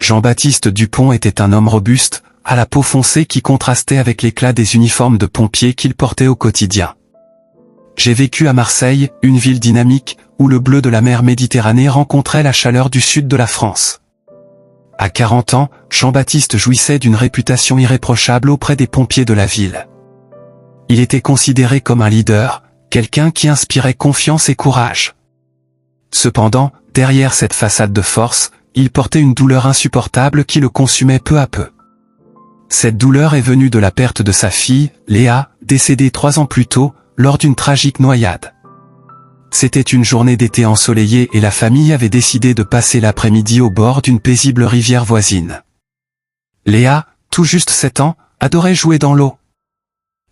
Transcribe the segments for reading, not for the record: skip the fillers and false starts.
Jean-Baptiste Dupont était un homme robuste, à la peau foncée qui contrastait avec l'éclat des uniformes de pompiers qu'il portait au quotidien. J'ai vécu à Marseille, une ville dynamique, où le bleu de la mer Méditerranée rencontrait la chaleur du sud de la France. À 40 ans, Jean-Baptiste jouissait d'une réputation irréprochable auprès des pompiers de la ville. Il était considéré comme un leader, quelqu'un qui inspirait confiance et courage. Cependant, derrière cette façade de force, il portait une douleur insupportable qui le consumait peu à peu. Cette douleur est venue de la perte de sa fille, Léa, décédée 3 ans plus tôt, lors d'une tragique noyade. C'était une journée d'été ensoleillée et la famille avait décidé de passer l'après-midi au bord d'une paisible rivière voisine. Léa, tout juste 7 ans, adorait jouer dans l'eau.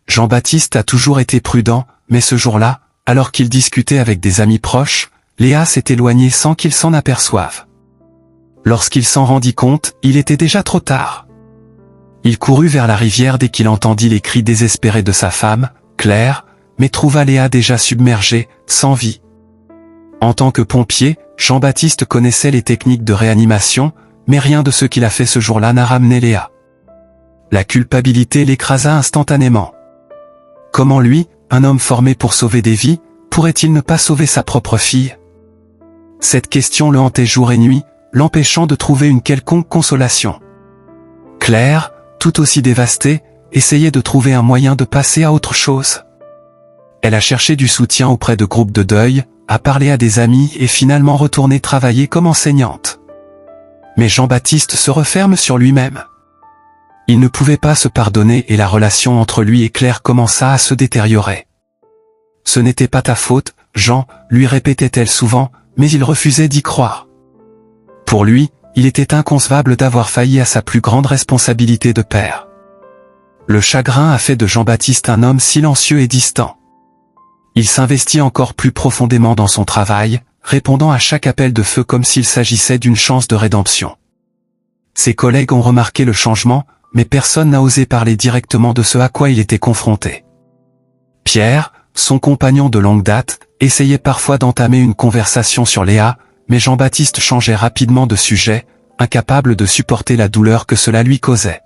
Jean-Baptiste a toujours été prudent, mais ce jour-là, alors qu'il discutait avec des amis proches, Léa s'est éloignée sans qu'il s'en aperçoive. Lorsqu'il s'en rendit compte, il était déjà trop tard. Il courut vers la rivière dès qu'il entendit les cris désespérés de sa femme, Claire, mais trouva Léa déjà submergée, sans vie. En tant que pompier, Jean-Baptiste connaissait les techniques de réanimation, mais rien de ce qu'il a fait ce jour-là n'a ramené Léa. La culpabilité l'écrasa instantanément. Comment lui, un homme formé pour sauver des vies, pourrait-il ne pas sauver sa propre fille? Cette question le hantait jour et nuit, l'empêchant de trouver une quelconque consolation. Claire, tout aussi dévastée, essayait de trouver un moyen de passer à autre chose. Elle a cherché du soutien auprès de groupes de deuil, a parlé à des amis et finalement retourné travailler comme enseignante. Mais Jean-Baptiste se referme sur lui-même. Il ne pouvait pas se pardonner et la relation entre lui et Claire commença à se détériorer. « Ce n'était pas ta faute, Jean », lui répétait-elle souvent, mais il refusait d'y croire. Pour lui, il était inconcevable d'avoir failli à sa plus grande responsabilité de père. Le chagrin a fait de Jean-Baptiste un homme silencieux et distant. Il s'investit encore plus profondément dans son travail, répondant à chaque appel de feu comme s'il s'agissait d'une chance de rédemption. Ses collègues ont remarqué le changement, mais personne n'a osé parler directement de ce à quoi il était confronté. Pierre, son compagnon de longue date, essayait parfois d'entamer une conversation sur Léa, mais Jean-Baptiste changeait rapidement de sujet, incapable de supporter la douleur que cela lui causait.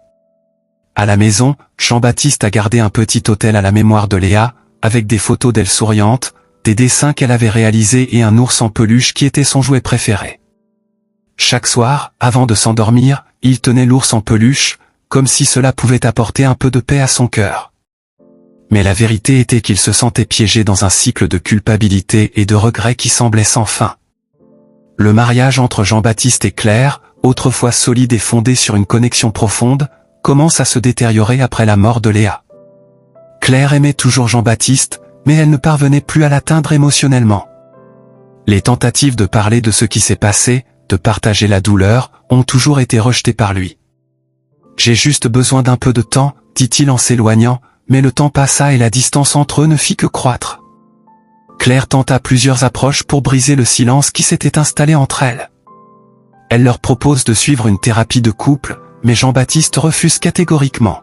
À la maison, Jean-Baptiste a gardé un petit autel à la mémoire de Léa, avec des photos d'elle souriante, des dessins qu'elle avait réalisés et un ours en peluche qui était son jouet préféré. Chaque soir, avant de s'endormir, il tenait l'ours en peluche, comme si cela pouvait apporter un peu de paix à son cœur. Mais la vérité était qu'il se sentait piégé dans un cycle de culpabilité et de regrets qui semblait sans fin. Le mariage entre Jean-Baptiste et Claire, autrefois solide et fondé sur une connexion profonde, commence à se détériorer après la mort de Léa. Claire aimait toujours Jean-Baptiste, mais elle ne parvenait plus à l'atteindre émotionnellement. Les tentatives de parler de ce qui s'est passé, de partager la douleur, ont toujours été rejetées par lui. « J'ai juste besoin d'un peu de temps », dit-il en s'éloignant, mais le temps passa et la distance entre eux ne fit que croître. Claire tenta plusieurs approches pour briser le silence qui s'était installé entre elles. Elle leur propose de suivre une thérapie de couple, mais Jean-Baptiste refuse catégoriquement.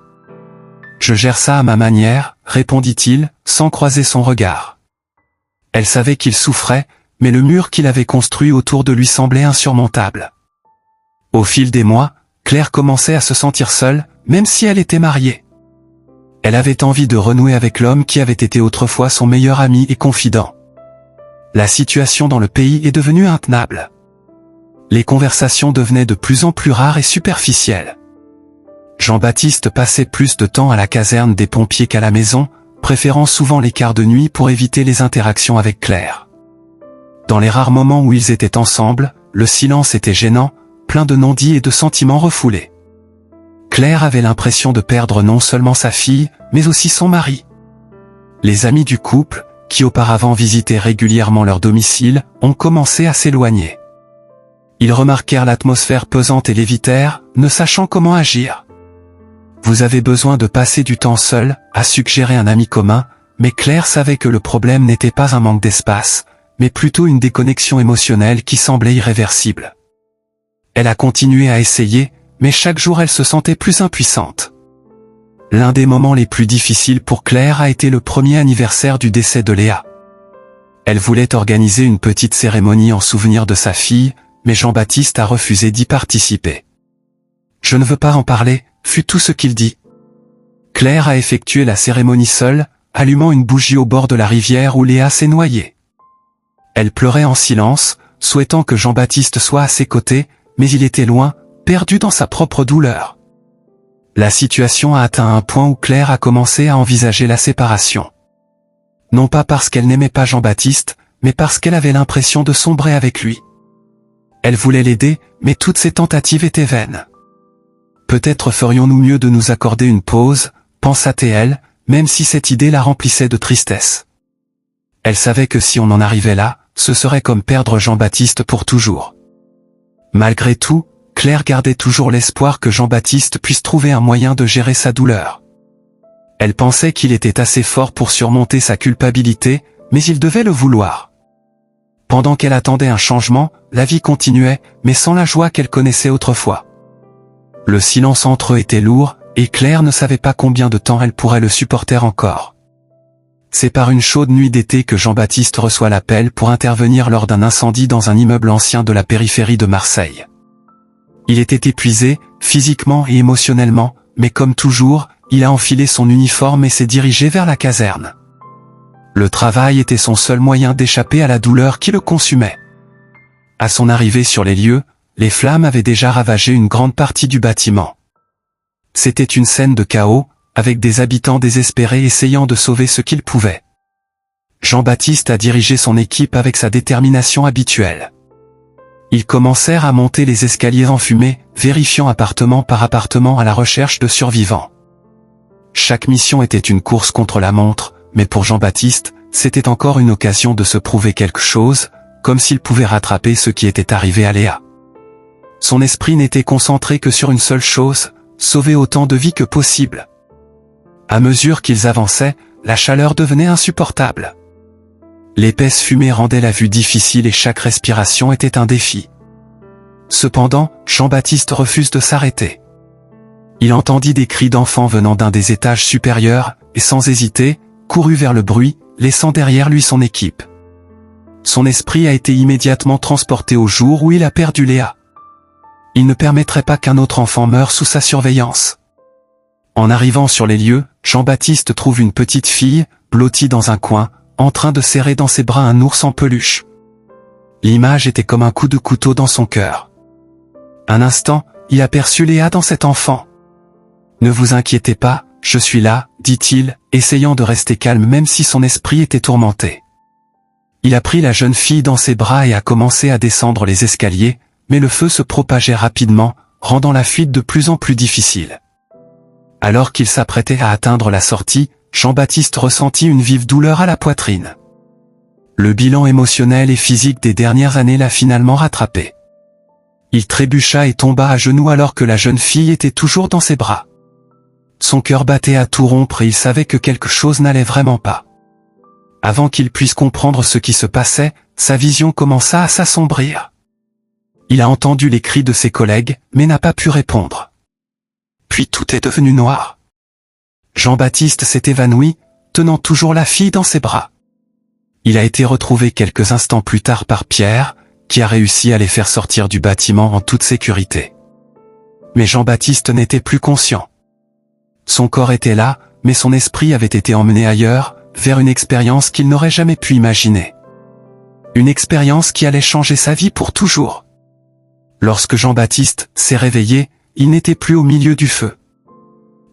« Je gère ça à ma manière », répondit-il, sans croiser son regard. Elle savait qu'il souffrait, mais le mur qu'il avait construit autour de lui semblait insurmontable. Au fil des mois, Claire commençait à se sentir seule, même si elle était mariée. Elle avait envie de renouer avec l'homme qui avait été autrefois son meilleur ami et confident. La situation dans le pays est devenue intenable. Les conversations devenaient de plus en plus rares et superficielles. Jean-Baptiste passait plus de temps à la caserne des pompiers qu'à la maison, préférant souvent les quarts de nuit pour éviter les interactions avec Claire. Dans les rares moments où ils étaient ensemble, le silence était gênant, plein de non-dits et de sentiments refoulés. Claire avait l'impression de perdre non seulement sa fille, mais aussi son mari. Les amis du couple, qui auparavant visitaient régulièrement leur domicile, ont commencé à s'éloigner. Ils remarquèrent l'atmosphère pesante et l'évitèrent, ne sachant comment agir. « Vous avez besoin de passer du temps seul », a suggéré un ami commun, mais Claire savait que le problème n'était pas un manque d'espace, mais plutôt une déconnexion émotionnelle qui semblait irréversible. Elle a continué à essayer, mais chaque jour elle se sentait plus impuissante. L'un des moments les plus difficiles pour Claire a été le premier anniversaire du décès de Léa. Elle voulait organiser une petite cérémonie en souvenir de sa fille, mais Jean-Baptiste a refusé d'y participer. Je ne veux pas en parler, fut tout ce qu'il dit. Claire a effectué la cérémonie seule, allumant une bougie au bord de la rivière où Léa s'est noyée. Elle pleurait en silence, souhaitant que Jean-Baptiste soit à ses côtés, mais il était loin, perdu dans sa propre douleur. La situation a atteint un point où Claire a commencé à envisager la séparation. Non pas parce qu'elle n'aimait pas Jean-Baptiste, mais parce qu'elle avait l'impression de sombrer avec lui. Elle voulait l'aider, mais toutes ses tentatives étaient vaines. Peut-être ferions-nous mieux de nous accorder une pause, pensa-t-elle, même si cette idée la remplissait de tristesse. Elle savait que si on en arrivait là, ce serait comme perdre Jean-Baptiste pour toujours. Malgré tout, Claire gardait toujours l'espoir que Jean-Baptiste puisse trouver un moyen de gérer sa douleur. Elle pensait qu'il était assez fort pour surmonter sa culpabilité, mais il devait le vouloir. Pendant qu'elle attendait un changement, la vie continuait, mais sans la joie qu'elle connaissait autrefois. Le silence entre eux était lourd, et Claire ne savait pas combien de temps elle pourrait le supporter encore. C'est par une chaude nuit d'été que Jean-Baptiste reçoit l'appel pour intervenir lors d'un incendie dans un immeuble ancien de la périphérie de Marseille. Il était épuisé, physiquement et émotionnellement, mais comme toujours, il a enfilé son uniforme et s'est dirigé vers la caserne. Le travail était son seul moyen d'échapper à la douleur qui le consumait. À son arrivée sur les lieux, les flammes avaient déjà ravagé une grande partie du bâtiment. C'était une scène de chaos, avec des habitants désespérés essayant de sauver ce qu'ils pouvaient. Jean-Baptiste a dirigé son équipe avec sa détermination habituelle. Ils commencèrent à monter les escaliers enfumés, vérifiant appartement par appartement à la recherche de survivants. Chaque mission était une course contre la montre, mais pour Jean-Baptiste, c'était encore une occasion de se prouver quelque chose, comme s'il pouvait rattraper ce qui était arrivé à Léa. Son esprit n'était concentré que sur une seule chose, sauver autant de vies que possible. À mesure qu'ils avançaient, la chaleur devenait insupportable. L'épaisse fumée rendait la vue difficile et chaque respiration était un défi. Cependant, Jean-Baptiste refuse de s'arrêter. Il entendit des cris d'enfants venant d'un des étages supérieurs, et sans hésiter, courut vers le bruit, laissant derrière lui son équipe. Son esprit a été immédiatement transporté au jour où il a perdu Léa. Il ne permettrait pas qu'un autre enfant meure sous sa surveillance. En arrivant sur les lieux, Jean-Baptiste trouve une petite fille, blottie dans un coin, en train de serrer dans ses bras un ours en peluche. L'image était comme un coup de couteau dans son cœur. Un instant, il aperçut Léa dans cet enfant. « Ne vous inquiétez pas, je suis là, » dit-il, essayant de rester calme même si son esprit était tourmenté. Il a pris la jeune fille dans ses bras et a commencé à descendre les escaliers, mais le feu se propageait rapidement, rendant la fuite de plus en plus difficile. Alors qu'il s'apprêtait à atteindre la sortie, Jean-Baptiste ressentit une vive douleur à la poitrine. Le bilan émotionnel et physique des dernières années l'a finalement rattrapé. Il trébucha et tomba à genoux alors que la jeune fille était toujours dans ses bras. Son cœur battait à tout rompre et il savait que quelque chose n'allait vraiment pas. Avant qu'il puisse comprendre ce qui se passait, sa vision commença à s'assombrir. Il a entendu les cris de ses collègues, mais n'a pas pu répondre. Puis tout est devenu noir. Jean-Baptiste s'est évanoui, tenant toujours la fille dans ses bras. Il a été retrouvé quelques instants plus tard par Pierre, qui a réussi à les faire sortir du bâtiment en toute sécurité. Mais Jean-Baptiste n'était plus conscient. Son corps était là, mais son esprit avait été emmené ailleurs, vers une expérience qu'il n'aurait jamais pu imaginer. Une expérience qui allait changer sa vie pour toujours. Lorsque Jean-Baptiste s'est réveillé, il n'était plus au milieu du feu.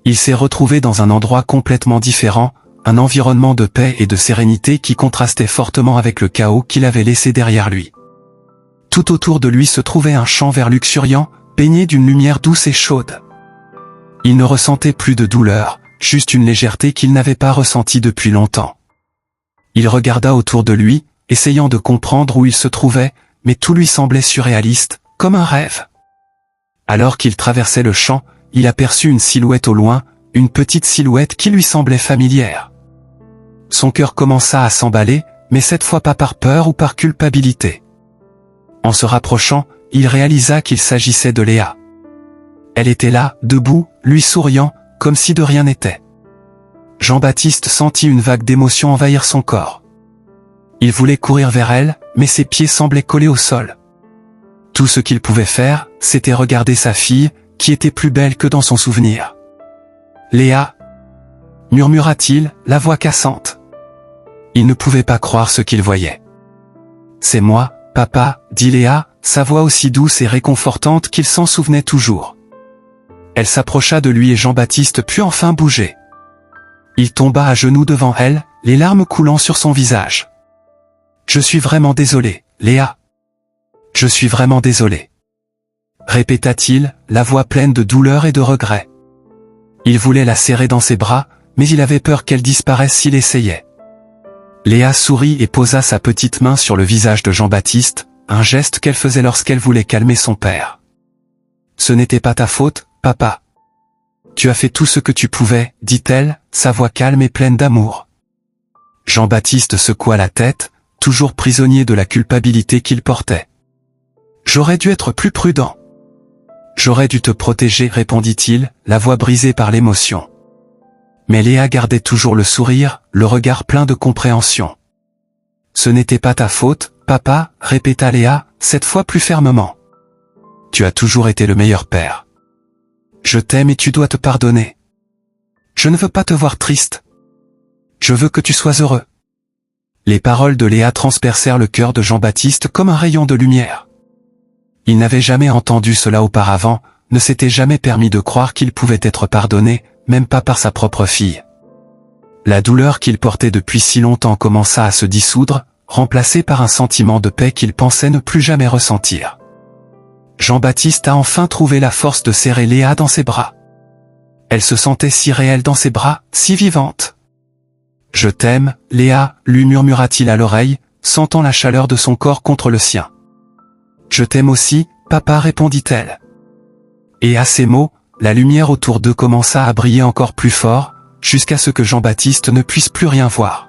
Il s'est retrouvé dans un endroit complètement différent, un environnement de paix et de sérénité qui contrastait fortement avec le chaos qu'il avait laissé derrière lui. Tout autour de lui se trouvait un champ vert luxuriant, baigné d'une lumière douce et chaude. Il ne ressentait plus de douleur, juste une légèreté qu'il n'avait pas ressentie depuis longtemps. Il regarda autour de lui, essayant de comprendre où il se trouvait, mais tout lui semblait surréaliste, comme un rêve. Alors qu'il traversait le champ, il aperçut une silhouette au loin, une petite silhouette qui lui semblait familière. Son cœur commença à s'emballer, mais cette fois pas par peur ou par culpabilité. En se rapprochant, il réalisa qu'il s'agissait de Léa. Elle était là, debout, lui souriant, comme si de rien n'était. Jean-Baptiste sentit une vague d'émotion envahir son corps. Il voulait courir vers elle, mais ses pieds semblaient collés au sol. Tout ce qu'il pouvait faire, c'était regarder sa fille, qui était plus belle que dans son souvenir. Léa, murmura-t-il, la voix cassante. Il ne pouvait pas croire ce qu'il voyait. C'est moi, papa, dit Léa, sa voix aussi douce et réconfortante qu'il s'en souvenait toujours. Elle s'approcha de lui et Jean-Baptiste put enfin bouger. Il tomba à genoux devant elle, les larmes coulant sur son visage. Je suis vraiment désolé, Léa. Je suis vraiment désolé. Répéta-t-il, la voix pleine de douleur et de regret. Il voulait la serrer dans ses bras, mais il avait peur qu'elle disparaisse s'il essayait. Léa sourit et posa sa petite main sur le visage de Jean-Baptiste, un geste qu'elle faisait lorsqu'elle voulait calmer son père. Ce n'était pas ta faute, papa. Tu as fait tout ce que tu pouvais, dit-elle, sa voix calme et pleine d'amour. Jean-Baptiste secoua la tête, toujours prisonnier de la culpabilité qu'il portait. J'aurais dû être plus prudent. J'aurais dû te protéger, répondit-il, la voix brisée par l'émotion. Mais Léa gardait toujours le sourire, le regard plein de compréhension. Ce n'était pas ta faute, papa, répéta Léa, cette fois plus fermement. Tu as toujours été le meilleur père. Je t'aime et tu dois te pardonner. Je ne veux pas te voir triste. Je veux que tu sois heureux. Les paroles de Léa transpercèrent le cœur de Jean-Baptiste comme un rayon de lumière. Il n'avait jamais entendu cela auparavant, ne s'était jamais permis de croire qu'il pouvait être pardonné, même pas par sa propre fille. La douleur qu'il portait depuis si longtemps commença à se dissoudre, remplacée par un sentiment de paix qu'il pensait ne plus jamais ressentir. Jean-Baptiste a enfin trouvé la force de serrer Léa dans ses bras. Elle se sentait si réelle dans ses bras, si vivante. « Je t'aime, Léa » lui murmura-t-il à l'oreille, sentant la chaleur de son corps contre le sien. « Je t'aime aussi, papa » répondit-elle. Et à ces mots, la lumière autour d'eux commença à briller encore plus fort, jusqu'à ce que Jean-Baptiste ne puisse plus rien voir.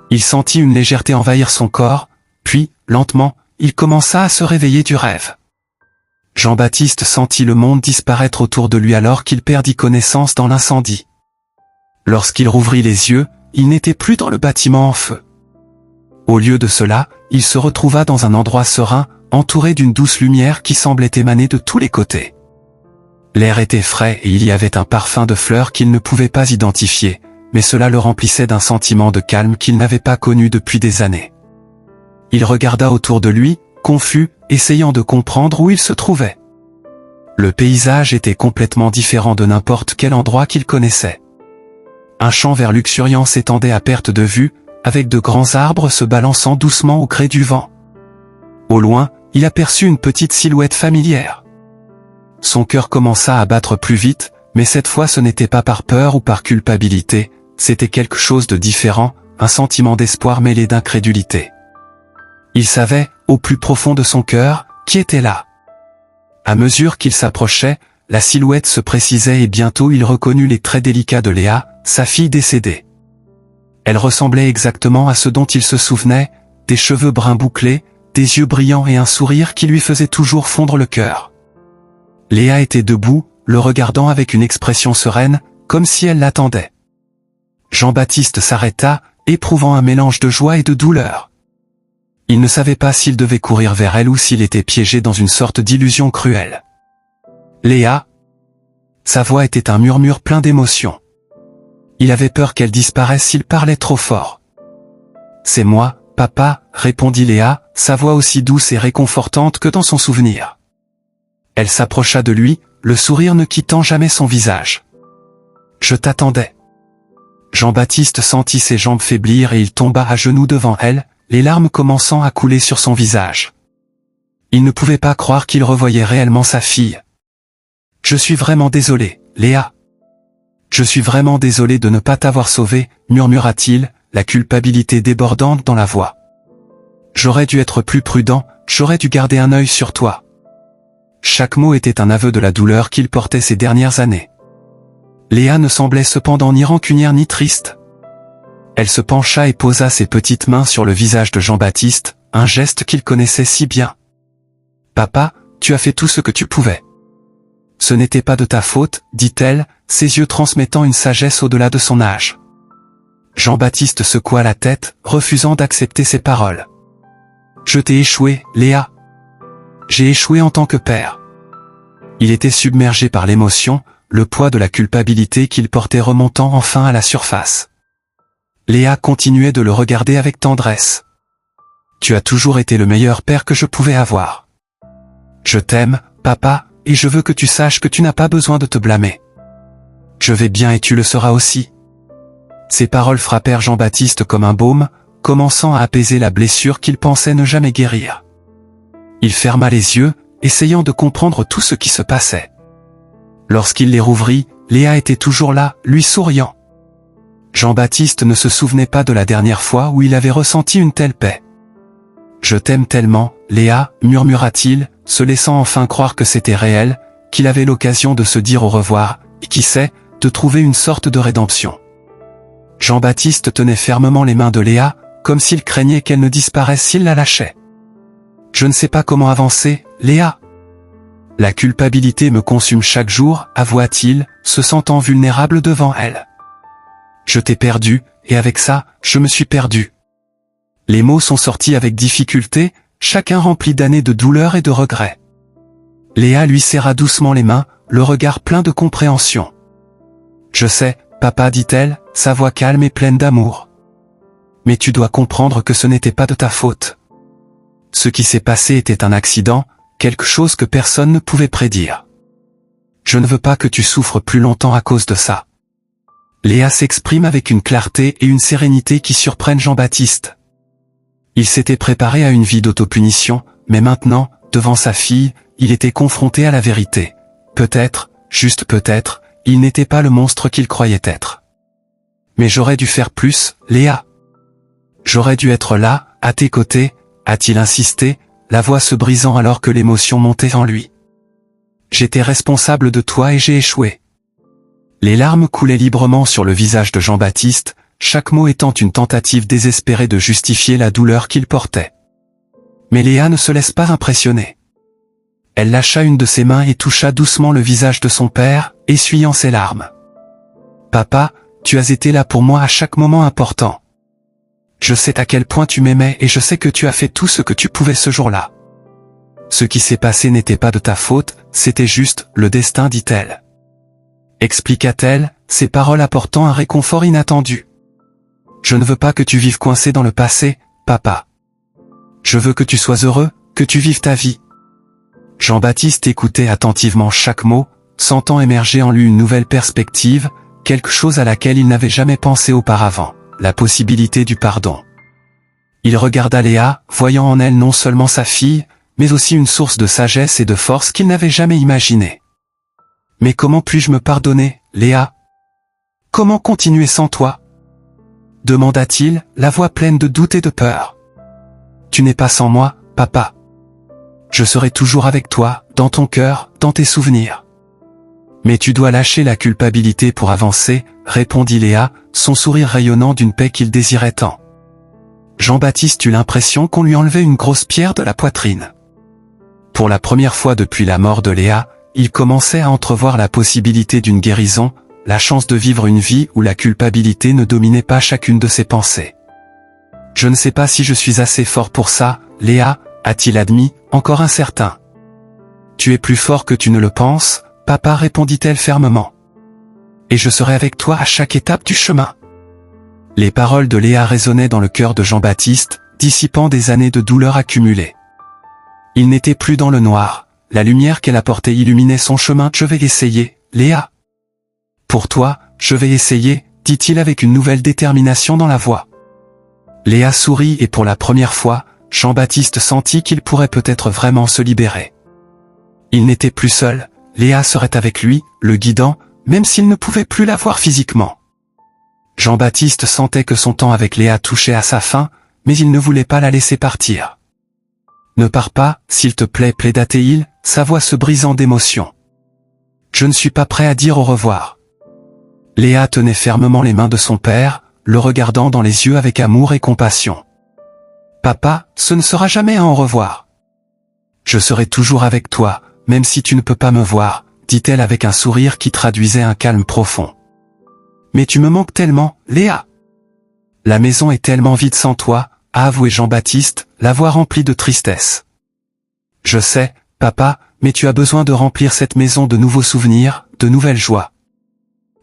Il sentit une légèreté envahir son corps, puis, lentement, il commença à se réveiller du rêve. Jean-Baptiste sentit le monde disparaître autour de lui alors qu'il perdit connaissance dans l'incendie. Lorsqu'il rouvrit les yeux, il n'était plus dans le bâtiment en feu. Au lieu de cela, il se retrouva dans un endroit serein, entouré d'une douce lumière qui semblait émaner de tous les côtés. L'air était frais et il y avait un parfum de fleurs qu'il ne pouvait pas identifier, mais cela le remplissait d'un sentiment de calme qu'il n'avait pas connu depuis des années. Il regarda autour de lui, confus, essayant de comprendre où il se trouvait. Le paysage était complètement différent de n'importe quel endroit qu'il connaissait. Un champ vert luxuriant s'étendait à perte de vue, avec de grands arbres se balançant doucement au gré du vent. Au loin, il aperçut une petite silhouette familière. Son cœur commença à battre plus vite, mais cette fois ce n'était pas par peur ou par culpabilité, c'était quelque chose de différent, un sentiment d'espoir mêlé d'incrédulité. Il savait, au plus profond de son cœur, qui était là. À mesure qu'il s'approchait, la silhouette se précisait et bientôt il reconnut les traits délicats de Léa, sa fille décédée. Elle ressemblait exactement à ce dont il se souvenait, des cheveux bruns bouclés, des yeux brillants et un sourire qui lui faisait toujours fondre le cœur. Léa était debout, le regardant avec une expression sereine, comme si elle l'attendait. Jean-Baptiste s'arrêta, éprouvant un mélange de joie et de douleur. Il ne savait pas s'il devait courir vers elle ou s'il était piégé dans une sorte d'illusion cruelle. Léa. Sa voix était un murmure plein d'émotion. Il avait peur qu'elle disparaisse s'il parlait trop fort. C'est moi, papa, répondit Léa, sa voix aussi douce et réconfortante que dans son souvenir. Elle s'approcha de lui, le sourire ne quittant jamais son visage. Je t'attendais. Jean-Baptiste sentit ses jambes faiblir et il tomba à genoux devant elle, les larmes commençant à couler sur son visage. Il ne pouvait pas croire qu'il revoyait réellement sa fille. Je suis vraiment désolé, Léa. Je suis vraiment désolé de ne pas t'avoir sauvée, murmura-t-il, la culpabilité débordante dans la voix. J'aurais dû être plus prudent, j'aurais dû garder un œil sur toi. Chaque mot était un aveu de la douleur qu'il portait ces dernières années. Léa ne semblait cependant ni rancunière ni triste. Elle se pencha et posa ses petites mains sur le visage de Jean-Baptiste, un geste qu'il connaissait si bien. « Papa, tu as fait tout ce que tu pouvais. » « Ce n'était pas de ta faute, dit-elle, ses yeux transmettant une sagesse au-delà de son âge. Jean-Baptiste secoua la tête, refusant d'accepter ces paroles. « Je t'ai échoué, Léa. J'ai échoué en tant que père. » Il était submergé par l'émotion, le poids de la culpabilité qu'il portait remontant enfin à la surface. Léa continuait de le regarder avec tendresse. Tu as toujours été le meilleur père que je pouvais avoir. Je t'aime, papa, et je veux que tu saches que tu n'as pas besoin de te blâmer. Je vais bien et tu le seras aussi. Ces paroles frappèrent Jean-Baptiste comme un baume, commençant à apaiser la blessure qu'il pensait ne jamais guérir. Il ferma les yeux, essayant de comprendre tout ce qui se passait. Lorsqu'il les rouvrit, Léa était toujours là, lui souriant. Jean-Baptiste ne se souvenait pas de la dernière fois où il avait ressenti une telle paix. « Je t'aime tellement, Léa » murmura-t-il, se laissant enfin croire que c'était réel, qu'il avait l'occasion de se dire au revoir, et qui sait, de trouver une sorte de rédemption. Jean-Baptiste tenait fermement les mains de Léa, comme s'il craignait qu'elle ne disparaisse s'il la lâchait. « Je ne sais pas comment avancer, Léa. La culpabilité me consume chaque jour, avoua-t-il, se sentant vulnérable devant elle. Je t'ai perdu, et avec ça, je me suis perdu. Les mots sont sortis avec difficulté, chacun rempli d'années de douleur et de regrets. Léa lui serra doucement les mains, le regard plein de compréhension. Je sais, papa, dit-elle, sa voix calme et pleine d'amour. Mais tu dois comprendre que ce n'était pas de ta faute. Ce qui s'est passé était un accident, quelque chose que personne ne pouvait prédire. Je ne veux pas que tu souffres plus longtemps à cause de ça. Léa s'exprime avec une clarté et une sérénité qui surprennent Jean-Baptiste. Il s'était préparé à une vie d'autopunition, mais maintenant, devant sa fille, il était confronté à la vérité. Peut-être, juste peut-être, il n'était pas le monstre qu'il croyait être. Mais j'aurais dû faire plus, Léa. J'aurais dû être là, à tes côtés, a-t-il insisté, la voix se brisant alors que l'émotion montait en lui. J'étais responsable de toi et j'ai échoué. Les larmes coulaient librement sur le visage de Jean-Baptiste, chaque mot étant une tentative désespérée de justifier la douleur qu'il portait. Mais Léa ne se laisse pas impressionner. Elle lâcha une de ses mains et toucha doucement le visage de son père, essuyant ses larmes. « Papa, tu as été là pour moi à chaque moment important. Je sais à quel point tu m'aimais et je sais que tu as fait tout ce que tu pouvais ce jour-là. Ce qui s'est passé n'était pas de ta faute, c'était juste le destin, dit-elle. » Expliqua-t-elle, ses paroles apportant un réconfort inattendu. « Je ne veux pas que tu vives coincé dans le passé, papa. Je veux que tu sois heureux, que tu vives ta vie. » Jean-Baptiste écoutait attentivement chaque mot, sentant émerger en lui une nouvelle perspective, quelque chose à laquelle il n'avait jamais pensé auparavant. La possibilité du pardon. Il regarda Léa, voyant en elle non seulement sa fille, mais aussi une source de sagesse et de force qu'il n'avait jamais imaginée. « Mais comment puis-je me pardonner, Léa? Comment continuer sans toi ?» demanda-t-il, la voix pleine de doute et de peur. « Tu n'es pas sans moi, papa. Je serai toujours avec toi, dans ton cœur, dans tes souvenirs. Mais tu dois lâcher la culpabilité pour avancer, répondit Léa, son sourire rayonnant d'une paix qu'il désirait tant. Jean-Baptiste eut l'impression qu'on lui enlevait une grosse pierre de la poitrine. Pour la première fois depuis la mort de Léa, il commençait à entrevoir la possibilité d'une guérison, la chance de vivre une vie où la culpabilité ne dominait pas chacune de ses pensées. « Je ne sais pas si je suis assez fort pour ça, Léa, a-t-il admis, encore incertain. « Tu es plus fort que tu ne le penses, papa, répondit-elle fermement. Et je serai avec toi à chaque étape du chemin. » Les paroles de Léa résonnaient dans le cœur de Jean-Baptiste, dissipant des années de douleur accumulées. Il n'était plus dans le noir, la lumière qu'elle apportait illuminait son chemin. « Je vais essayer, Léa. Pour toi, je vais essayer, dit-il avec une nouvelle détermination dans la voix. Léa sourit et pour la première fois, Jean-Baptiste sentit qu'il pourrait peut-être vraiment se libérer. Il n'était plus seul, Léa serait avec lui, le guidant, même s'il ne pouvait plus la voir physiquement. Jean-Baptiste sentait que son temps avec Léa touchait à sa fin, mais il ne voulait pas la laisser partir. « Ne pars pas, s'il te plaît, plaida-t-il, sa voix se brisant d'émotion. Je ne suis pas prêt à dire au revoir. » Léa tenait fermement les mains de son père, le regardant dans les yeux avec amour et compassion. « Papa, ce ne sera jamais un au revoir. Je serai toujours avec toi, même si tu ne peux pas me voir, dit-elle avec un sourire qui traduisait un calme profond. Mais tu me manques tellement, Léa. La maison est tellement vide sans toi, a avoué Jean-Baptiste, la voix remplie de tristesse. Je sais, papa, mais tu as besoin de remplir cette maison de nouveaux souvenirs, de nouvelles joies.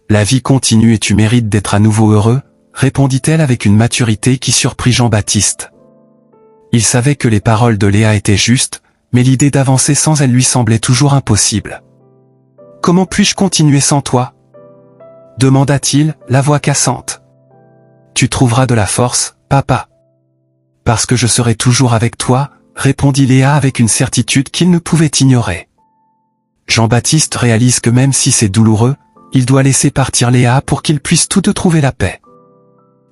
La vie continue et tu mérites d'être à nouveau heureux, répondit-elle avec une maturité qui surprit Jean-Baptiste. Il savait que les paroles de Léa étaient justes, mais l'idée d'avancer sans elle lui semblait toujours impossible. « Comment puis-je continuer sans toi ?» demanda-t-il, la voix cassante. « Tu trouveras de la force, papa. »« Parce que je serai toujours avec toi, » répondit Léa avec une certitude qu'il ne pouvait ignorer. Jean-Baptiste réalise que même si c'est douloureux, il doit laisser partir Léa pour qu'ils puissent tous deux trouver la paix.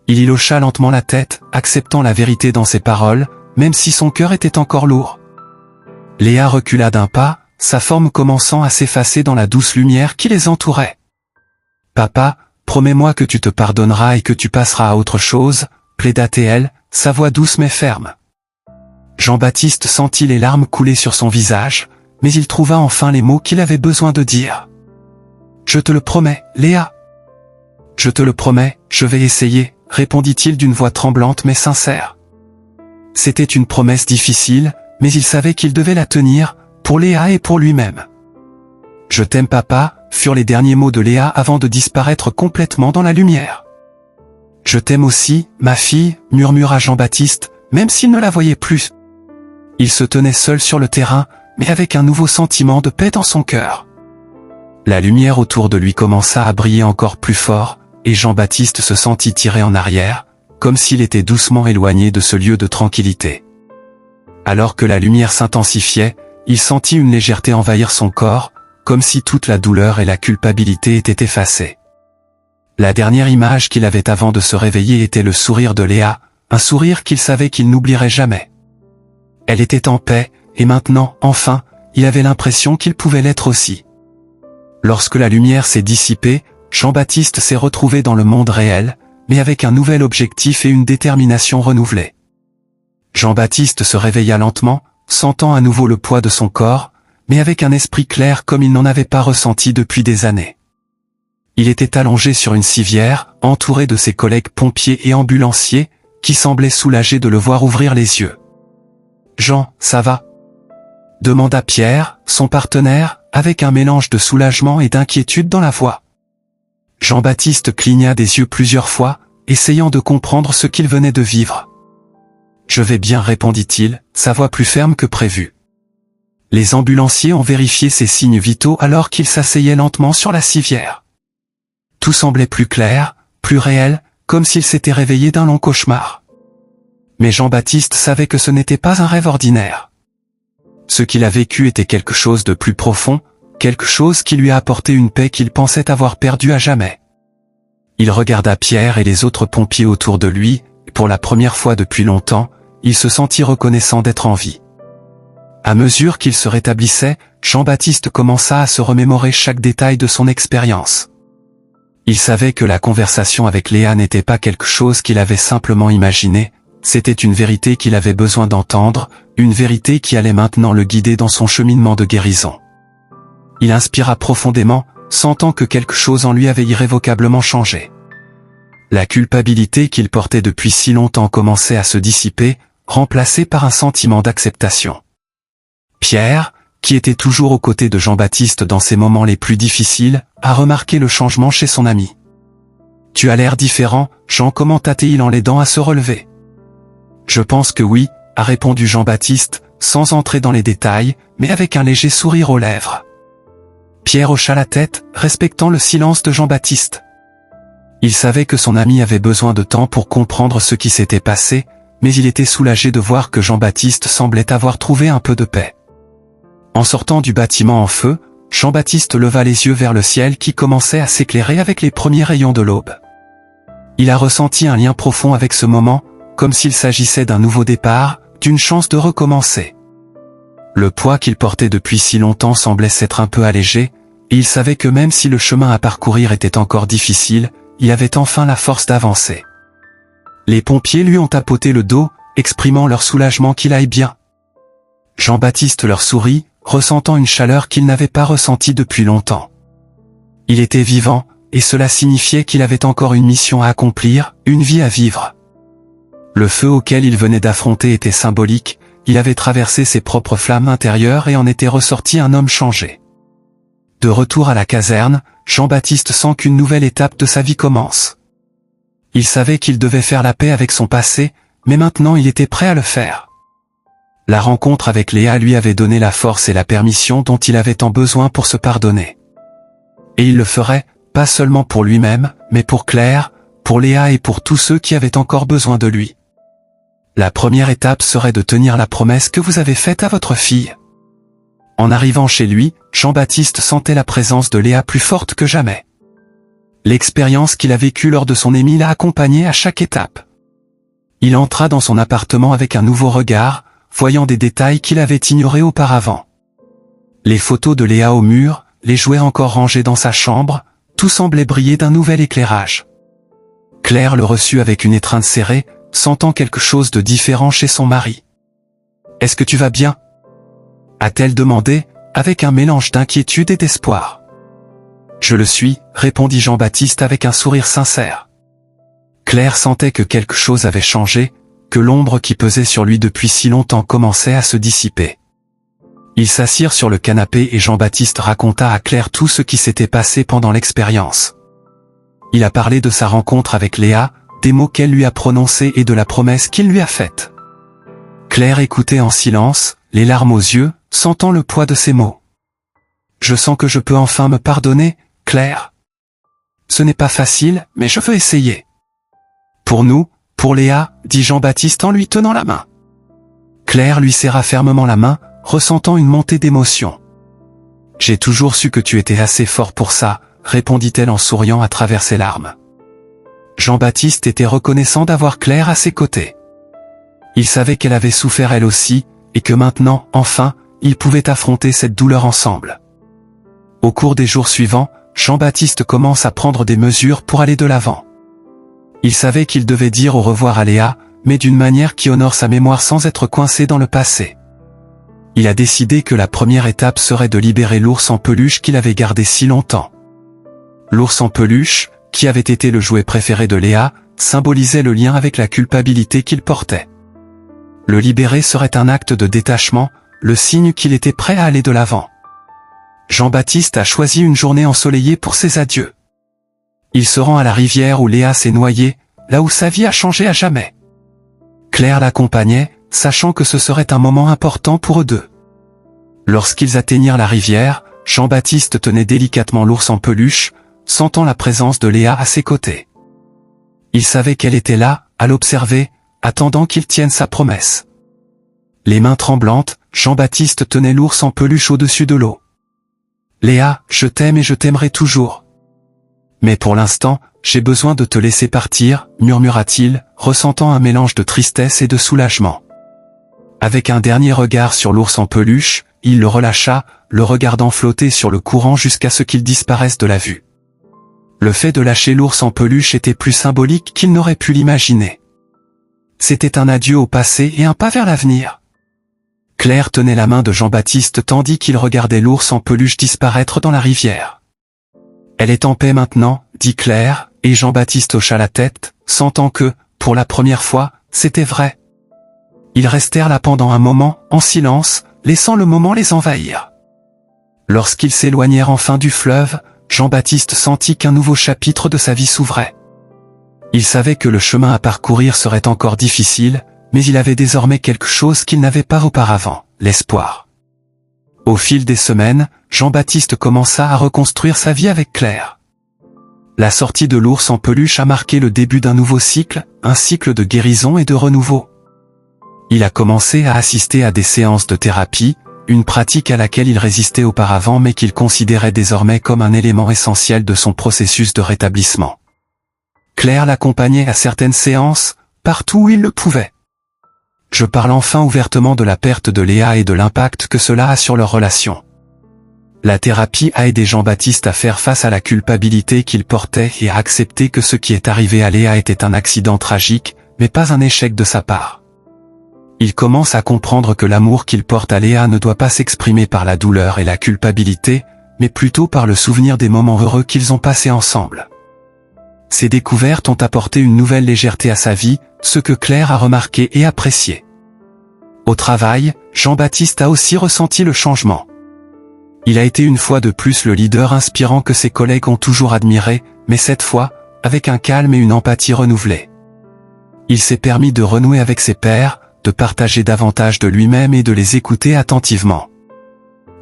Il y hocha lentement la tête, acceptant la vérité dans ses paroles, même si son cœur était encore lourd. Léa recula d'un pas, sa forme commençant à s'effacer dans la douce lumière qui les entourait. « Papa, promets-moi que tu te pardonneras et que tu passeras à autre chose, » plaida-t-elle, sa voix douce mais ferme. Jean-Baptiste sentit les larmes couler sur son visage, mais il trouva enfin les mots qu'il avait besoin de dire. « Je te le promets, Léa. »« Je te le promets, je vais essayer, » répondit-il d'une voix tremblante mais sincère. C'était une promesse difficile, mais il savait qu'il devait la tenir, pour Léa et pour lui-même. « Je t'aime papa », furent les derniers mots de Léa avant de disparaître complètement dans la lumière. « Je t'aime aussi, ma fille », murmura Jean-Baptiste, même s'il ne la voyait plus. Il se tenait seul sur le terrain, mais avec un nouveau sentiment de paix dans son cœur. La lumière autour de lui commença à briller encore plus fort, et Jean-Baptiste se sentit tiré en arrière, comme s'il était doucement éloigné de ce lieu de tranquillité. Alors que la lumière s'intensifiait, il sentit une légèreté envahir son corps, comme si toute la douleur et la culpabilité étaient effacées. La dernière image qu'il avait avant de se réveiller était le sourire de Léa, un sourire qu'il savait qu'il n'oublierait jamais. Elle était en paix, et maintenant, enfin, il avait l'impression qu'il pouvait l'être aussi. Lorsque la lumière s'est dissipée, Jean-Baptiste s'est retrouvé dans le monde réel, mais avec un nouvel objectif et une détermination renouvelée. Jean-Baptiste se réveilla lentement, sentant à nouveau le poids de son corps, mais avec un esprit clair comme il n'en avait pas ressenti depuis des années. Il était allongé sur une civière, entouré de ses collègues pompiers et ambulanciers, qui semblaient soulagés de le voir ouvrir les yeux. « Jean, ça va ?» demanda Pierre, son partenaire, avec un mélange de soulagement et d'inquiétude dans la voix. Jean-Baptiste cligna des yeux plusieurs fois, essayant de comprendre ce qu'il venait de vivre. « Je vais bien » répondit-il, sa voix plus ferme que prévu. Les ambulanciers ont vérifié ses signes vitaux alors qu'il s'asseyait lentement sur la civière. Tout semblait plus clair, plus réel, comme s'il s'était réveillé d'un long cauchemar. Mais Jean-Baptiste savait que ce n'était pas un rêve ordinaire. Ce qu'il a vécu était quelque chose de plus profond, quelque chose qui lui a apporté une paix qu'il pensait avoir perdue à jamais. Il regarda Pierre et les autres pompiers autour de lui, et pour la première fois depuis longtemps, il se sentit reconnaissant d'être en vie. À mesure qu'il se rétablissait, Jean-Baptiste commença à se remémorer chaque détail de son expérience. Il savait que la conversation avec Léa n'était pas quelque chose qu'il avait simplement imaginé, c'était une vérité qu'il avait besoin d'entendre, une vérité qui allait maintenant le guider dans son cheminement de guérison. Il inspira profondément, sentant que quelque chose en lui avait irrévocablement changé. La culpabilité qu'il portait depuis si longtemps commençait à se dissiper, remplacée par un sentiment d'acceptation. Pierre, qui était toujours aux côtés de Jean-Baptiste dans ses moments les plus difficiles, a remarqué le changement chez son ami. « Tu as l'air différent, Jean » commenta-t-il en l'aidant à se relever. « Je pense que oui » a répondu Jean-Baptiste, sans entrer dans les détails, mais avec un léger sourire aux lèvres. Pierre hocha la tête, respectant le silence de Jean-Baptiste. Il savait que son ami avait besoin de temps pour comprendre ce qui s'était passé, mais il était soulagé de voir que Jean-Baptiste semblait avoir trouvé un peu de paix. En sortant du bâtiment en feu, Jean-Baptiste leva les yeux vers le ciel qui commençait à s'éclairer avec les premiers rayons de l'aube. Il a ressenti un lien profond avec ce moment, comme s'il s'agissait d'un nouveau départ, d'une chance de recommencer. Le poids qu'il portait depuis si longtemps semblait s'être un peu allégé, et il savait que même si le chemin à parcourir était encore difficile, il avait enfin la force d'avancer. Les pompiers lui ont tapoté le dos, exprimant leur soulagement qu'il aille bien. Jean-Baptiste leur sourit, ressentant une chaleur qu'il n'avait pas ressentie depuis longtemps. Il était vivant, et cela signifiait qu'il avait encore une mission à accomplir, une vie à vivre. Le feu auquel il venait d'affronter était symbolique, il avait traversé ses propres flammes intérieures et en était ressorti un homme changé. De retour à la caserne, Jean-Baptiste sent qu'une nouvelle étape de sa vie commence. Il savait qu'il devait faire la paix avec son passé, mais maintenant il était prêt à le faire. La rencontre avec Léa lui avait donné la force et la permission dont il avait tant besoin pour se pardonner. Et il le ferait, pas seulement pour lui-même, mais pour Claire, pour Léa et pour tous ceux qui avaient encore besoin de lui. La première étape serait de tenir la promesse que vous avez faite à votre fille. En arrivant chez lui, Jean-Baptiste sentait la présence de Léa plus forte que jamais. L'expérience qu'il a vécue lors de son émile l'a accompagné à chaque étape. Il entra dans son appartement avec un nouveau regard, voyant des détails qu'il avait ignorés auparavant. Les photos de Léa au mur, les jouets encore rangés dans sa chambre, tout semblait briller d'un nouvel éclairage. Claire le reçut avec une étreinte serrée, sentant quelque chose de différent chez son mari. « Est-ce que tu vas bien ?» a-t-elle demandé, avec un mélange d'inquiétude et d'espoir. « Je le suis », répondit Jean-Baptiste avec un sourire sincère. Claire sentait que quelque chose avait changé, que l'ombre qui pesait sur lui depuis si longtemps commençait à se dissiper. Ils s'assirent sur le canapé et Jean-Baptiste raconta à Claire tout ce qui s'était passé pendant l'expérience. Il a parlé de sa rencontre avec Léa, des mots qu'elle lui a prononcés et de la promesse qu'il lui a faite. Claire écoutait en silence, les larmes aux yeux, sentant le poids de ses mots. « Je sens que je peux enfin me pardonner, Claire. Ce n'est pas facile, mais je veux essayer. » « Pour nous, pour Léa, » dit Jean-Baptiste en lui tenant la main. Claire lui serra fermement la main, ressentant une montée d'émotion. « J'ai toujours su que tu étais assez fort pour ça, » répondit-elle en souriant à travers ses larmes. Jean-Baptiste était reconnaissant d'avoir Claire à ses côtés. Il savait qu'elle avait souffert elle aussi, et que maintenant, enfin, ils pouvaient affronter cette douleur ensemble. Au cours des jours suivants, Jean-Baptiste commence à prendre des mesures pour aller de l'avant. Il savait qu'il devait dire au revoir à Léa, mais d'une manière qui honore sa mémoire sans être coincé dans le passé. Il a décidé que la première étape serait de libérer l'ours en peluche qu'il avait gardé si longtemps. L'ours en peluche, qui avait été le jouet préféré de Léa, symbolisait le lien avec la culpabilité qu'il portait. Le libérer serait un acte de détachement, le signe qu'il était prêt à aller de l'avant. Jean-Baptiste a choisi une journée ensoleillée pour ses adieux. Il se rend à la rivière où Léa s'est noyée, là où sa vie a changé à jamais. Claire l'accompagnait, sachant que ce serait un moment important pour eux deux. Lorsqu'ils atteignirent la rivière, Jean-Baptiste tenait délicatement l'ours en peluche, sentant la présence de Léa à ses côtés. Il savait qu'elle était là, à l'observer, attendant qu'il tienne sa promesse. Les mains tremblantes, Jean-Baptiste tenait l'ours en peluche au-dessus de l'eau. « Léa, je t'aime et je t'aimerai toujours. Mais pour l'instant, j'ai besoin de te laisser partir, » murmura-t-il, ressentant un mélange de tristesse et de soulagement. Avec un dernier regard sur l'ours en peluche, il le relâcha, le regardant flotter sur le courant jusqu'à ce qu'il disparaisse de la vue. Le fait de lâcher l'ours en peluche était plus symbolique qu'il n'aurait pu l'imaginer. C'était un adieu au passé et un pas vers l'avenir. Claire tenait la main de Jean-Baptiste tandis qu'il regardait l'ours en peluche disparaître dans la rivière. « Elle est en paix maintenant, » dit Claire, et Jean-Baptiste hocha la tête, sentant que, pour la première fois, c'était vrai. Ils restèrent là pendant un moment, en silence, laissant le moment les envahir. Lorsqu'ils s'éloignèrent enfin du fleuve, Jean-Baptiste sentit qu'un nouveau chapitre de sa vie s'ouvrait. Il savait que le chemin à parcourir serait encore difficile, mais il avait désormais quelque chose qu'il n'avait pas auparavant, l'espoir. Au fil des semaines, Jean-Baptiste commença à reconstruire sa vie avec Claire. La sortie de l'ours en peluche a marqué le début d'un nouveau cycle, un cycle de guérison et de renouveau. Il a commencé à assister à des séances de thérapie, une pratique à laquelle il résistait auparavant mais qu'il considérait désormais comme un élément essentiel de son processus de rétablissement. Claire l'accompagnait à certaines séances, partout où il le pouvait. Je parle enfin ouvertement de la perte de Léa et de l'impact que cela a sur leur relation. La thérapie a aidé Jean-Baptiste à faire face à la culpabilité qu'il portait et à accepter que ce qui est arrivé à Léa était un accident tragique, mais pas un échec de sa part. Il commence à comprendre que l'amour qu'il porte à Léa ne doit pas s'exprimer par la douleur et la culpabilité, mais plutôt par le souvenir des moments heureux qu'ils ont passés ensemble. Ces découvertes ont apporté une nouvelle légèreté à sa vie, ce que Claire a remarqué et apprécié. Au travail, Jean-Baptiste a aussi ressenti le changement. Il a été une fois de plus le leader inspirant que ses collègues ont toujours admiré, mais cette fois, avec un calme et une empathie renouvelée. Il s'est permis de renouer avec ses pairs, de partager davantage de lui-même et de les écouter attentivement.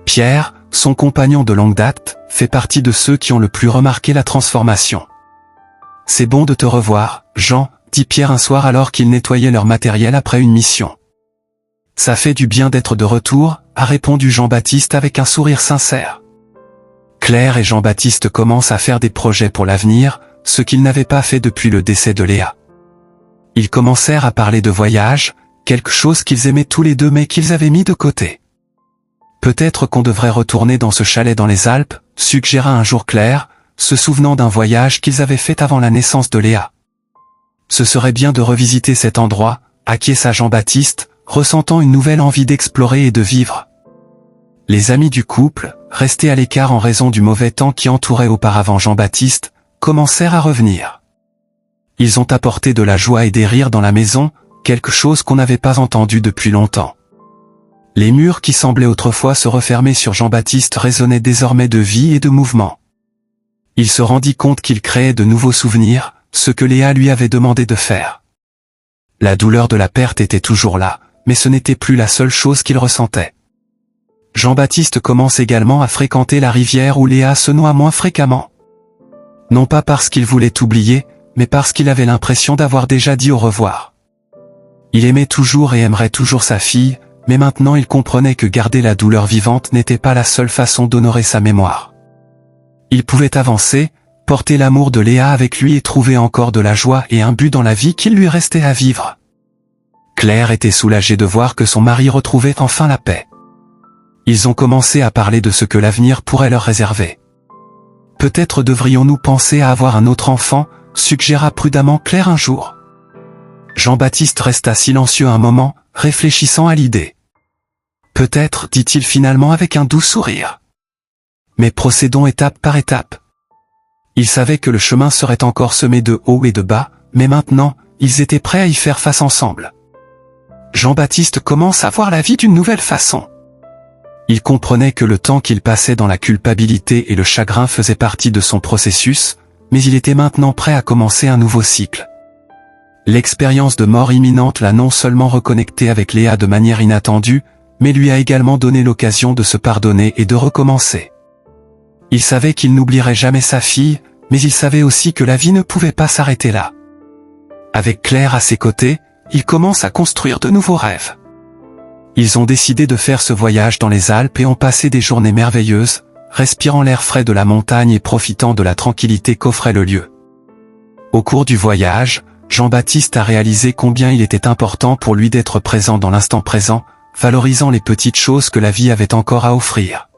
Pierre, son compagnon de longue date, fait partie de ceux qui ont le plus remarqué la transformation. « C'est bon de te revoir, Jean », dit Pierre un soir alors qu'ils nettoyaient leur matériel après une mission. « Ça fait du bien d'être de retour », a répondu Jean-Baptiste avec un sourire sincère. Claire et Jean-Baptiste commencent à faire des projets pour l'avenir, ce qu'ils n'avaient pas fait depuis le décès de Léa. Ils commencèrent à parler de voyage, quelque chose qu'ils aimaient tous les deux mais qu'ils avaient mis de côté. Peut-être qu'on devrait retourner dans ce chalet dans les Alpes, suggéra un jour Claire, se souvenant d'un voyage qu'ils avaient fait avant la naissance de Léa. Ce serait bien de revisiter cet endroit, acquiesça Jean-Baptiste, ressentant une nouvelle envie d'explorer et de vivre. Les amis du couple, restés à l'écart en raison du mauvais temps qui entourait auparavant Jean-Baptiste, commencèrent à revenir. Ils ont apporté de la joie et des rires dans la maison, quelque chose qu'on n'avait pas entendu depuis longtemps. Les murs qui semblaient autrefois se refermer sur Jean-Baptiste résonnaient désormais de vie et de mouvement. Il se rendit compte qu'il créait de nouveaux souvenirs, ce que Léa lui avait demandé de faire. La douleur de la perte était toujours là, mais ce n'était plus la seule chose qu'il ressentait. Jean-Baptiste commence également à fréquenter la rivière où Léa se noie moins fréquemment. Non pas parce qu'il voulait oublier, mais parce qu'il avait l'impression d'avoir déjà dit au revoir. Il aimait toujours et aimerait toujours sa fille, mais maintenant il comprenait que garder la douleur vivante n'était pas la seule façon d'honorer sa mémoire. Il pouvait avancer, porter l'amour de Léa avec lui et trouver encore de la joie et un but dans la vie qu'il lui restait à vivre. Claire était soulagée de voir que son mari retrouvait enfin la paix. Ils ont commencé à parler de ce que l'avenir pourrait leur réserver. « Peut-être devrions-nous penser à avoir un autre enfant », suggéra prudemment Claire un jour. Jean-Baptiste resta silencieux un moment, réfléchissant à l'idée. « Peut-être, dit-il finalement avec un doux sourire. Mais procédons étape par étape. » Il savait que le chemin serait encore semé de hauts et de bas, mais maintenant, ils étaient prêts à y faire face ensemble. Jean-Baptiste commence à voir la vie d'une nouvelle façon. Il comprenait que le temps qu'il passait dans la culpabilité et le chagrin faisait partie de son processus, mais il était maintenant prêt à commencer un nouveau cycle. L'expérience de mort imminente l'a non seulement reconnecté avec Léa de manière inattendue, mais lui a également donné l'occasion de se pardonner et de recommencer. Il savait qu'il n'oublierait jamais sa fille, mais il savait aussi que la vie ne pouvait pas s'arrêter là. Avec Claire à ses côtés, il commence à construire de nouveaux rêves. Ils ont décidé de faire ce voyage dans les Alpes et ont passé des journées merveilleuses, respirant l'air frais de la montagne et profitant de la tranquillité qu'offrait le lieu. Au cours du voyage, Jean-Baptiste a réalisé combien il était important pour lui d'être présent dans l'instant présent, valorisant les petites choses que la vie avait encore à offrir.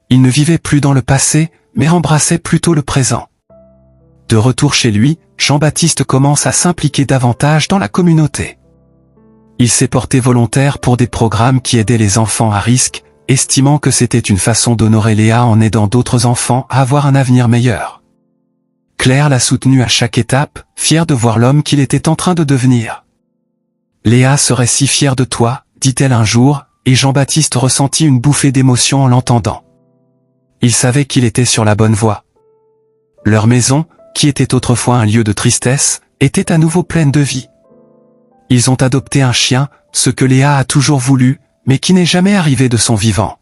Il ne vivait plus dans le passé, mais embrassait plutôt le présent. De retour chez lui, Jean-Baptiste commence à s'impliquer davantage dans la communauté. Il s'est porté volontaire pour des programmes qui aidaient les enfants à risque, estimant que c'était une façon d'honorer Léa en aidant d'autres enfants à avoir un avenir meilleur. Claire l'a soutenu à chaque étape, fière de voir l'homme qu'il était en train de devenir. « Léa serait si fière de toi », dit-elle un jour, et Jean-Baptiste ressentit une bouffée d'émotion en l'entendant. Il savait qu'il était sur la bonne voie. Leur maison, qui était autrefois un lieu de tristesse, était à nouveau pleine de vie. Ils ont adopté un chien, ce que Léa a toujours voulu, mais qui n'est jamais arrivé de son vivant.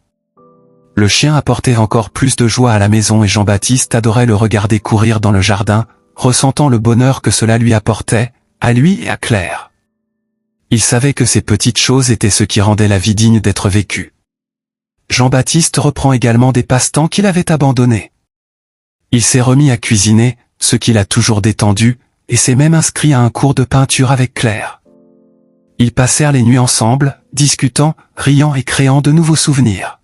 Le chien apportait encore plus de joie à la maison et Jean-Baptiste adorait le regarder courir dans le jardin, ressentant le bonheur que cela lui apportait, à lui et à Claire. Il savait que ces petites choses étaient ce qui rendait la vie digne d'être vécue. Jean-Baptiste reprend également des passe-temps qu'il avait abandonnés. Il s'est remis à cuisiner, ce qui l'a toujours détendu, et s'est même inscrit à un cours de peinture avec Claire. Ils passèrent les nuits ensemble, discutant, riant et créant de nouveaux souvenirs.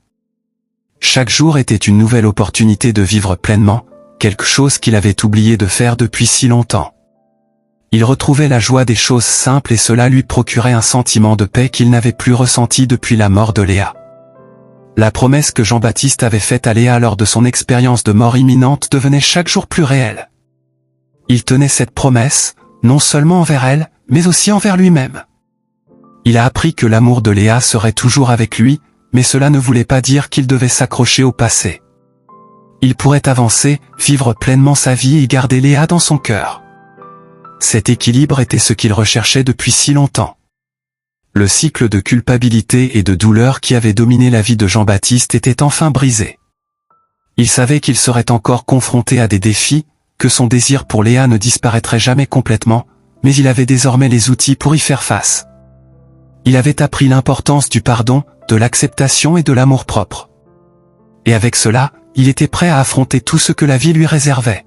Chaque jour était une nouvelle opportunité de vivre pleinement, quelque chose qu'il avait oublié de faire depuis si longtemps. Il retrouvait la joie des choses simples et cela lui procurait un sentiment de paix qu'il n'avait plus ressenti depuis la mort de Léa. La promesse que Jean-Baptiste avait faite à Léa lors de son expérience de mort imminente devenait chaque jour plus réelle. Il tenait cette promesse, non seulement envers elle, mais aussi envers lui-même. Il a appris que l'amour de Léa serait toujours avec lui, mais cela ne voulait pas dire qu'il devait s'accrocher au passé. Il pourrait avancer, vivre pleinement sa vie et garder Léa dans son cœur. Cet équilibre était ce qu'il recherchait depuis si longtemps. Le cycle de culpabilité et de douleur qui avait dominé la vie de Jean-Baptiste était enfin brisé. Il savait qu'il serait encore confronté à des défis, que son désir pour Léa ne disparaîtrait jamais complètement, mais il avait désormais les outils pour y faire face. Il avait appris l'importance du pardon, de l'acceptation et de l'amour-propre. Et avec cela, il était prêt à affronter tout ce que la vie lui réservait.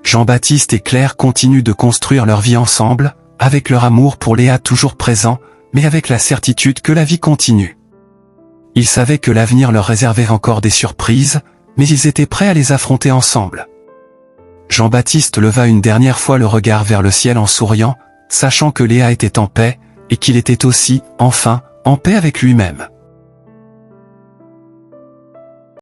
Jean-Baptiste et Claire continuent de construire leur vie ensemble, avec leur amour pour Léa toujours présent, mais avec la certitude que la vie continue. Ils savaient que l'avenir leur réservait encore des surprises, mais ils étaient prêts à les affronter ensemble. Jean-Baptiste leva une dernière fois le regard vers le ciel en souriant, sachant que Léa était en paix, et qu'il était aussi, enfin, en paix avec lui-même.